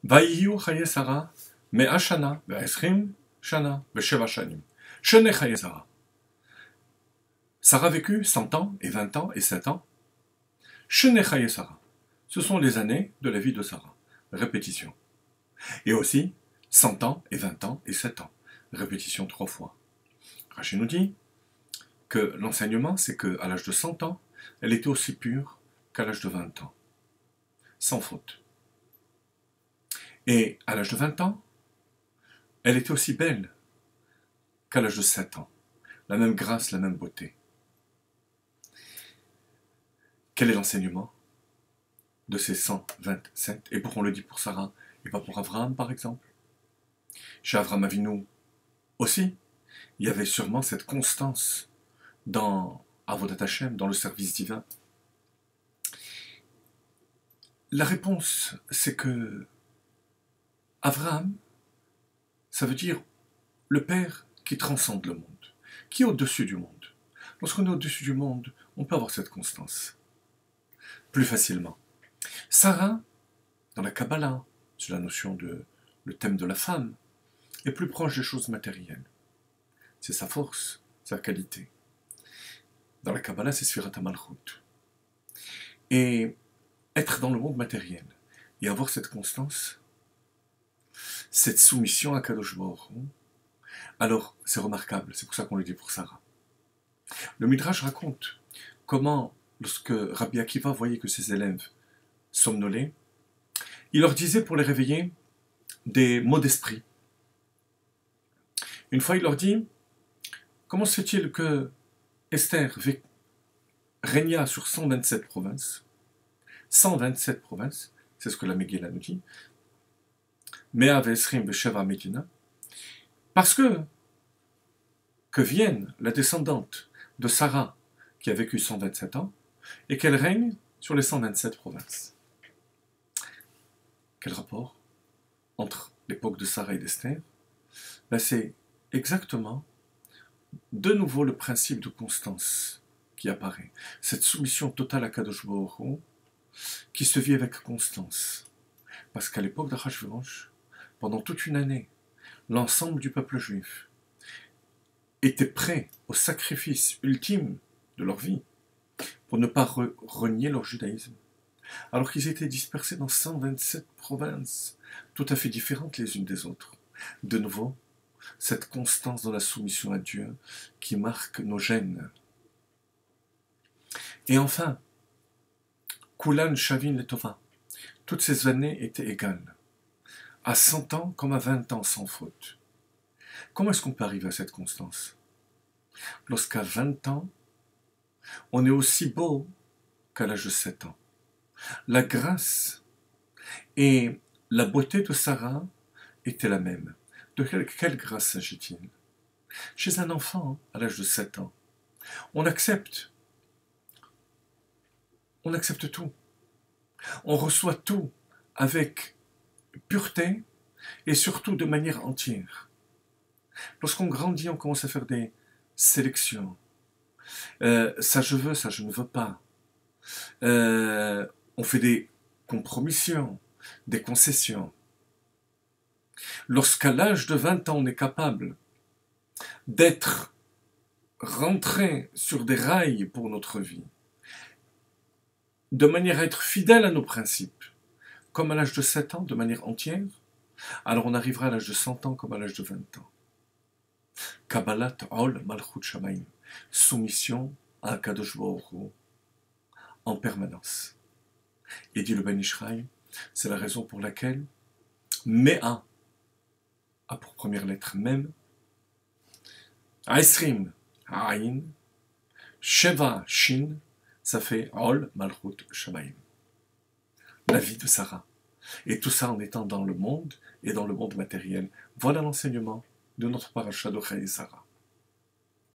Vayiyu chaye Sarah, me'a shana, ve'esrim shana, ve'sheva shanim. Shene chaye Sarah. Sarah vécut 100 ans, et 20 ans, et 7 ans. Shene chaye Sarah. Ce sont les années de la vie de Sarah. Répétition. Et aussi 100 ans, et 20 ans, et 7 ans. Répétition 3 fois. Rashi nous dit que l'enseignement, c'est qu'à l'âge de 100 ans, elle était aussi pure qu'à l'âge de 20 ans. Sans faute. Et à l'âge de 20 ans, elle était aussi belle qu'à l'âge de 7 ans. La même grâce, la même beauté. Quel est l'enseignement de ces 127? Et pourquoi on le dit pour Sarah et pas pour Abraham, par exemple? Chez Abraham Avinu aussi, il y avait sûrement cette constance dans Avodat Hashem, dans le service divin. La réponse, c'est que Abraham, ça veut dire le Père qui transcende le monde, qui est au-dessus du monde. Lorsqu'on est au-dessus du monde, on peut avoir cette constance plus facilement. Sarah, dans la Kabbalah, c'est la notion de le thème de la femme, est plus proche des choses matérielles. C'est sa force, sa qualité. Dans la Kabbalah, c'est Sfirat HaMalchut. Et être dans le monde matériel et avoir cette constance, cette soumission à Kadosh Baruch Hu, alors c'est remarquable, c'est pour ça qu'on le dit pour Sarah. Le Midrash raconte comment, lorsque Rabbi Akiva voyait que ses élèves somnolaient, il leur disait pour les réveiller des mots d'esprit. Une fois, il leur dit, comment se fait-il que Esther régna sur 127 provinces? 127 provinces, c'est ce que la Megillah nous dit. Mea ve'esrim ve'sheva medina. Parce que vienne la descendante de Sarah, qui a vécu 127 ans, et qu'elle règne sur les 127 provinces. Quel rapport entre l'époque de Sarah et d'Esther? C'est exactement de nouveau le principe de constance qui apparaît. Cette soumission totale à Kadosh Baruch Hu, qui se vit avec constance. Parce qu'à l'époque d'Achashverosh, pendant toute une année, l'ensemble du peuple juif était prêt au sacrifice ultime de leur vie pour ne pas renier leur judaïsme. Alors qu'ils étaient dispersés dans 127 provinces, tout à fait différentes les unes des autres. De nouveau, cette constance dans la soumission à Dieu qui marque nos gènes. Et enfin, Kulan Shavin Letova, toutes ces années étaient égales, à 100 ans comme à 20 ans sans faute. Comment est-ce qu'on peut arriver à cette constance? Lorsqu'à 20 ans, on est aussi beau qu'à l'âge de 7 ans. La grâce et la beauté de Sarah étaient la même. De quelle grâce s'agit-il? Chez un enfant, à l'âge de 7 ans, on accepte tout. On reçoit tout avec pureté et surtout de manière entière. Lorsqu'on grandit, on commence à faire des sélections. Ça je veux, ça je ne veux pas. On fait des compromissions, des concessions. Lorsqu'à l'âge de 20 ans, on est capable d'être rentré sur des rails pour notre vie, de manière à être fidèle à nos principes, comme à l'âge de 7 ans, de manière entière, alors on arrivera à l'âge de 100 ans comme à l'âge de 20 ans. Kabbalat Ol Malchut Shamayim, soumission à Kadosh Baruch Hu en permanence. Et dit le Ben Ishraï, c'est la raison pour laquelle Mea a pour première lettre Mem, Aesrim Aïn, Sheva Shin, ça fait Ol Malchut Shamayim. La vie de Sarah. Et tout ça en étant dans le monde et dans le monde matériel. Voilà l'enseignement de notre paracha de Chaye Sarah.